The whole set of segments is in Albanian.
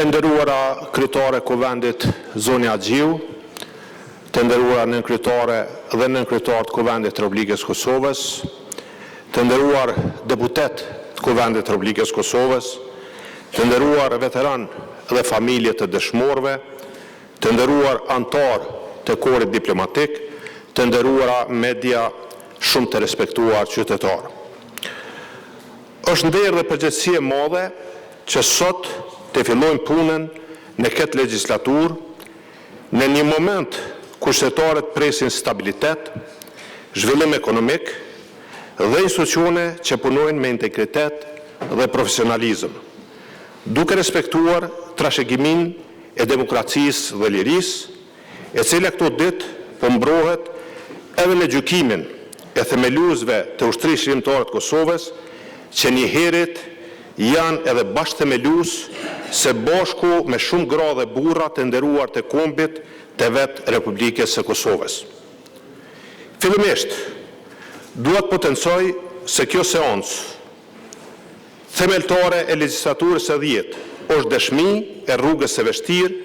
Të nderuara kryetare Kuvendit Zonja Gjiu, të nderuara nënkryetare dhe nënkryetar të Kuvendit të Republikës Kosovës, të nderuar deputet të Kuvendit të Republikës Kosovës, të nderuar veteran dhe familje të dëshmorëve, të nderuar antar të korit diplomatik, të nderuara media, shumë të respektuar qytetarë. Është nder dhe përgjegjësi e madhe që sot të fillojmë punën në këtë legjislaturë në një moment kur qytetarët presin stabilitet, zhvillim ekonomik dhe institucione që punojnë me integritet dhe profesionalizëm, duke respektuar trashëgiminë e demokracisë dhe lirisë, e cila këto ditë po mbrohet edhe në gjykimin e themeluesve të ushtrisë shërimtare të Kosovës, që njëherët janë edhe bashkë themelues se bashku me shumë gra dhe burra të nderuar të kombit të vetë Republikës së Kosovës. Fillimisht, duhet potencoj se kjo seancë themeltare e legjislaturës së 10 është dëshmi e rrugës së vështirë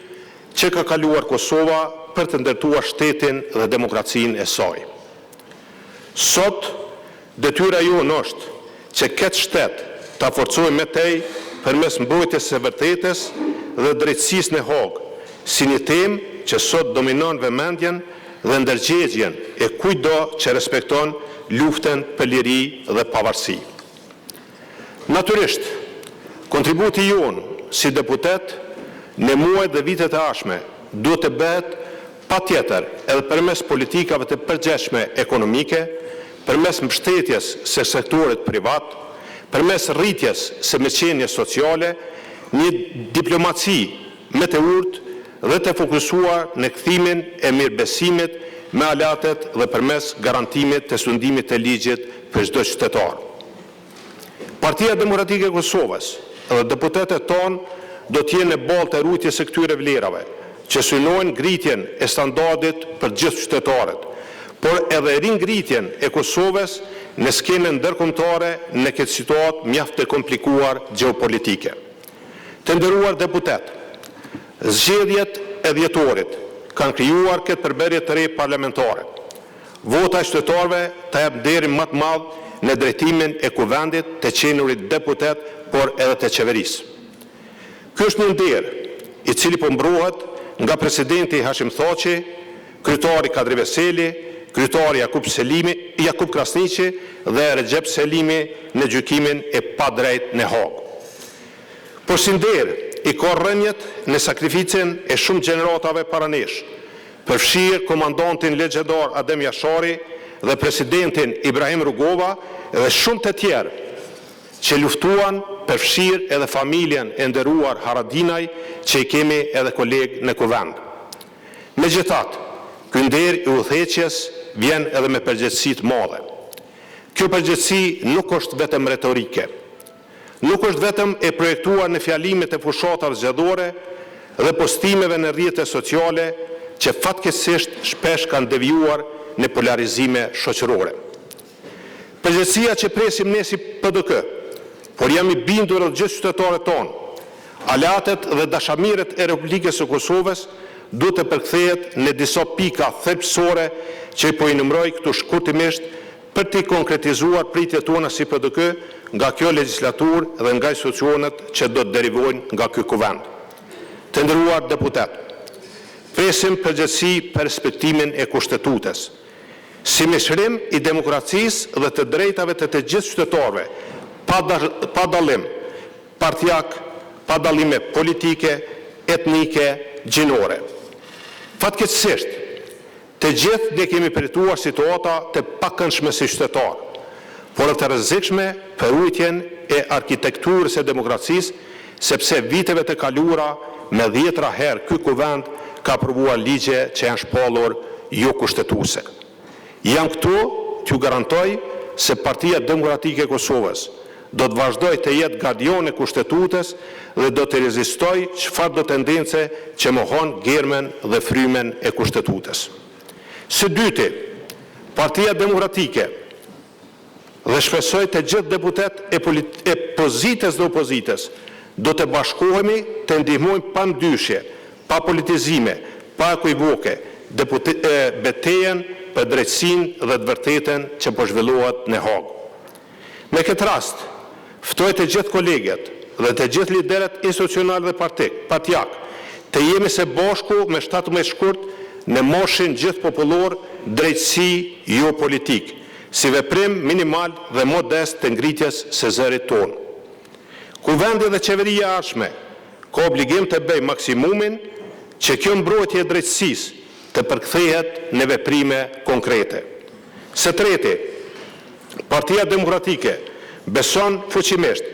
që ka kaluar Kosova për të ndërtuar shtetin dhe demokracinë e saj. Sot, detyra jonë është që këtë shtet ta forcojmë me tej përmes mbrojtjes së vërtetës dhe drejtësisë në Hagë, si një temë që sot dominon vëmendjen dhe ndërgjegjen e kujtdo që respekton luftën për liri dhe pavarësi. Natyrisht, kontributi jonë si deputet në muajt dhe vitet e ardhshme duhet të bëhet patjetër edhe përmes politikave të përgjithshme ekonomike, përmes mbështetjes së sektorit privat, përmes rritjes së meqenjes sociale, një diplomaci me të urtë dhe të fokusuar në kthimin e mirëbesimit me aleatet dhe përmes garantimit të sundimit të ligjit për çdo qytetar. Partia Demokratike e Kosovës dhe deputetët tonë do të jenë në balë të rujtjes së këtyre vlerave, që synojnë ngritjen e standardit për gjithë qytetarët, por edhe ringritjen e Kosovës në skenën ndërkombëtare në këtë situatë mjaft të komplikuar gjeopolitike. Të nderuar deputet, zgjedhjet e dhjetorit kanë krijuar këtë përbërje të re parlamentare. Vota e qytetarëve ta jap nderin më të madh në drejtimin e kuvendit të qenurit deputet, por edhe të qeverisë. Ky është një nder i cili po mbrohet nga presidenti Hashim Thaçi, kryetari Kadri Veseli, kryetari Jakub Krasniqi dhe Recep Selimi në gjykimin e padrejtë në Hagë. Por si nder i ka rënjet në sakrificën e shumë gjeneratave para nesh, përfshirë komandantin legjendar Adem Jashari dhe presidentin Ibrahim Rugova dhe shumë të tjerë që luftuan, përfshirë edhe familjen e nderuar Haradinaj që i kemi edhe kolegë në kuvend. Megjithatë, ky nder i udhëheqjes vjen edhe me përgjegjësi të madhe. Kjo përgjegjësi nuk është vetëm retorike, nuk është vetëm e projektuar në fjalimet e fushatave zgjedhore dhe postimeve në rrjetet sociale që fatkeqësisht shpesh kanë devijuar në polarizime shoqërore. Përgjegjësia që presim ne si PDK, por jam i bindur edhe gjithë qytetarët tonë, aleatet dhe dashamirët e Republikës së Kosovës duhet të përkthehet në disa pika thelbësore që po i numëroj këtu shkurtimisht për të konkretizuar pritjet tona si PDK nga kjo legjislaturë dhe nga institucionet që do të derivojnë nga ky kuvend. Të nderuar deputet, presim përgjegjësi për respektimin e kushtetutës, si mishërim i demokracisë dhe të drejtave të gjithë qytetarëve, pa dallim partijak, pa dallime politike, etnike, gjinore. Fatkeqësisht, të gjithë ne kemi përjetuar situata të pakëndshme si qytetar, por të rrezikshme për rujtjen e arkitekturës e demokracisë, sepse viteve të kaluara me 10 herë ky kuvend ka aprovuar ligje që janë shpallur jo kushtetuese. Jam këtu t'ju garantoj se Partia Demokratike e Kosovës do të vazhdoj të jetë gardion e kushtetutës dhe do të rezistoj çfarë do tendence që mohon germen dhe frymen e kushtetutës. Së dyti, Partia Demokratike dhe shpresoj të gjithë deputet e pozitës dhe opozitës Do të bashkohemi të ndihmojmë pa ndyshje, pa politizime, pa ekivoke, betejën për drejtësinë dhe të vërtetën që po zhvillohet në Hag. Në këtë rast, ftoj të gjithë kolegët dhe të gjithë liderët institucional dhe partijak të jemi së bashku me 17 shkurt në moshin gjithë popullor drejtësi jo politik, si veprim minimal dhe modest të ngritjes së zërit tonë. Kuvendi dhe qeveria e ardhshme ka obligim të bëjë maksimumin që kjo mbrojtje e drejtësisë të përkthehet në veprime konkrete. Së treti, Partia Demokratike beson fuqimisht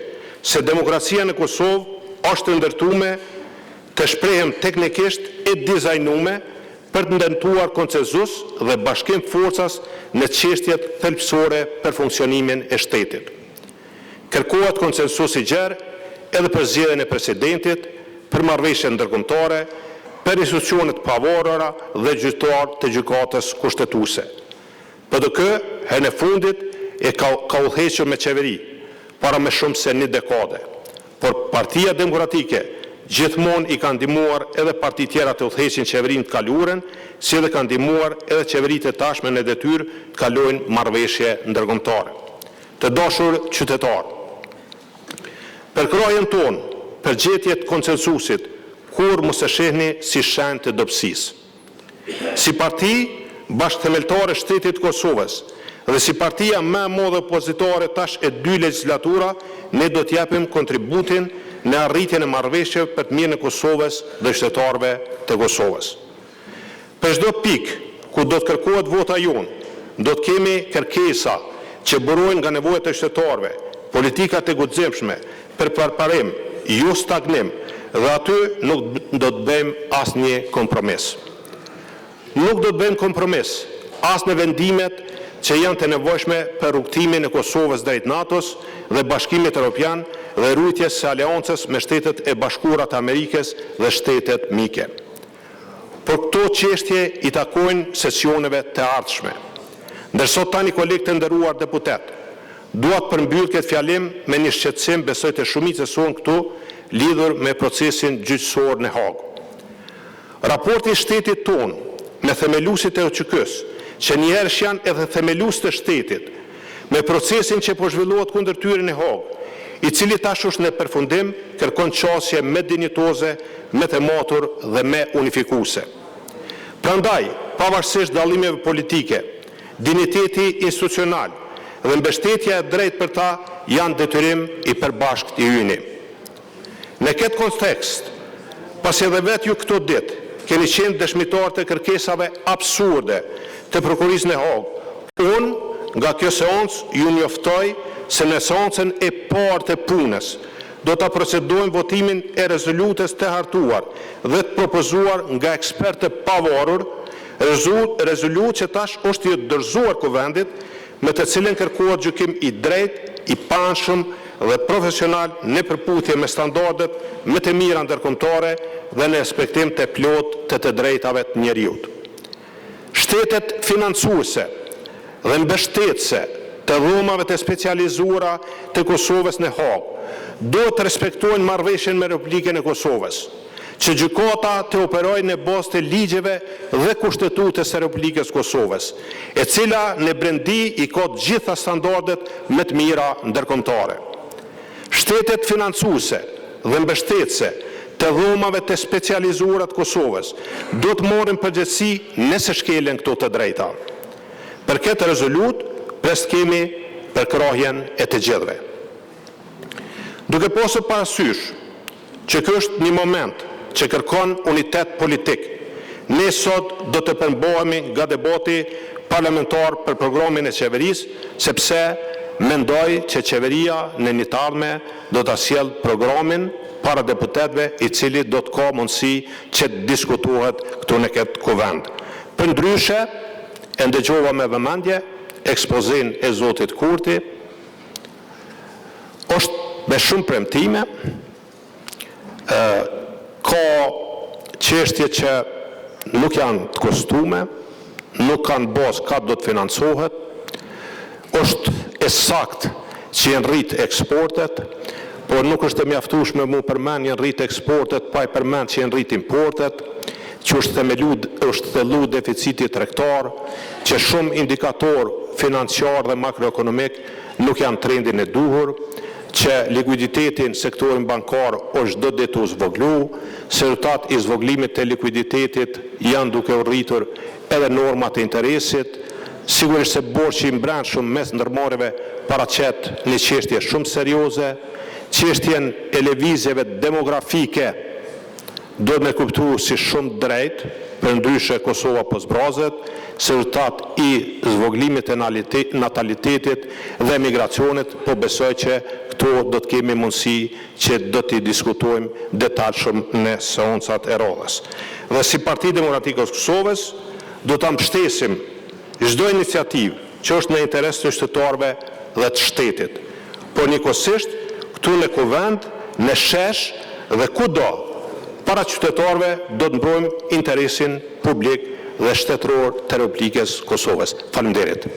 se demokracia në Kosovë është ndërtuar të shprehem teknikisht e dizajnuar për të ndërtuar konsenzus dhe bashkim forcas në çështjet thelbësore për funksionimin e shtetit. Kërkohet konsensus i gjerë edhe për zgjedhjen e presidentit, për marrëveshje ndërkombëtare, për institucionet pavarura dhe gjyqtar të gjykatës kushtetuese. PDK herën e fundit e ka udhëhequr me qeveri para më shumë se një dekade, por Partia Demokratike gjithmonë i ka ndihmuar edhe parti tjera të udhëheqin qeverinë të kaluarën, si edhe ka ndihmuar edhe qeveritë e tashme në detyrë të kalojnë marrëveshje ndërkombëtare. Të dashur qytetarë, përkrajen tonë, përgjetjet konsensusit, kur mos e shihni si shenjë të dobësisë. Si parti bashkëthemeltare shtetit të Kosovës dhe si partia më e madhe opozitare tash e 2 legislatura, ne do të japim kontributin në arritjen e marrëveshjeve për të mirën e Kosovës dhe qytetarëve të Kosovës. Për çdo pikë ku do të kërkohet vota jonë, do të kemi kërkesa që burojnë nga nevojat e qytetarëve, politikat e guximshme për përparim, jo stagnim, dhe aty nuk do të bëjmë asnjë kompromis. Nuk do të bëjmë kompromis as në vendimet që janë të nevojshme për rrugtimin e Kosovës drejt NATO-s dhe Bashkimit Evropian dhe rujtjes së aleancës me Shtetet e Bashkuara të Amerikës dhe shtetet mike. Por këto çështje i takojnë sesioneve të ardhshme. Ndërsa tani kolegë të nderuar deputet, dua të përmbyll këtë fjalim me një shqetësim besoj të shumicës sonë këtu lidhur me procesin gjyqësor në Hagë. Raporti i shtetit tonë me themeluesit e OÇK-s, që njerësh janë edhe themelues të shtetit, me procesin që po zhvillohet kundër tyre në Hagë, i cili tash është në përfundim, kërkon qasje me dinjitoze, me të matur dhe me unifikuese. Prandaj, pavarësisht dallimeve politike, dinjiteti institucional dhe mbështetja e drejtë për ta janë detyrim i përbashkët i yni. Në këtë kontekst, pasi edhe vetë ju këto ditë keni qenë dëshmitar të kërkesave absurde të prokurisë në Hagë, unë nga kjo seancë ju njoftoj se në seancën e parë të punës do të procedojmë votimin e rezolutës të hartuar dhe të propozuar nga ekspertë pavarur, rezolutë që tash është i dorëzuar Kuvendit, me të cilën kërkohet gjykim i drejtë, i panshëm dhe profesional në përputhje me standardet më të mira ndërkombëtare dhe në respektim të plotë të drejtave të njerëzit. Shtetet financuese dhe mbështetëse të dhomave të specializuara të Kosovës në Hagë do të respektojnë marrëveshjen me Republikën e Kosovës, që gjykata të operojë në bazë të ligjeve dhe kushtetutës së Republikës Kosovës, e cila në brendi i ka të gjitha standardet më të mira ndërkombëtare. Shtetet financuese dhe mbështetëse të dhomave të specializuara të Kosovës do të marrin përgjegjësi nëse shkelen këto të drejta. Për këtë rezolutë pres kemi përkrahjen e të gjithëve. Duke pasur parasysh që ky është një moment që kërkon unitet politik, ne sot do të përmbohemi nga debati parlamentar për programin e qeverisë, sepse mendoj që qeveria në një të ardhme do të sjellë programin para deputetëve, i cili do të ka mundësi që të diskutohet këtu në këtë kuvend. Përndryshe, e ndëgjova me vëmendje ekspozin e zotit Kurti, është me shumë premtime, ka çështje që nuk janë të kostume, nuk kanë bazë ka do të financohet, është e saktë që janë rrit eksportet, por nuk është e mjaftueshme mu përmend janë rrit eksportet pa i përmend që janë rrit importet, që është thellu deficiti tregtar, që shumë indikator financiar dhe makroekonomik nuk janë trendin e duhur, që likuiditetin sektorin bankar është do ditë u zvoglu, se rezultat i zvoglimit të likuiditetit janë duke u rritur edhe normat e interesit, sigurisht se borxhi i brendshëm mes ndërmarrjeve paraqet një çështje shumë serioze, çështjen e lëvizjeve demografike do me kuptu si shumë drejt, për ndryshe Kosova po zbrazet, se rezultat i zvoglimit e natalitetit dhe migracionit, po besoj që këto do të kemi mundësi që do t'i diskutojmë detajshëm në seancat e radhës. Dhe si Parti Demokratikës Kosovës, do të mbështesim çdo iniciativë që është në interes të qytetarëve dhe të shtetit. Por njëkohësisht, këtu në kuvend, në shesh dhe kudo, para qytetarëve do të mbrojmë interesin publik dhe shtetëror të Republikës Kosovës. Faleminderit.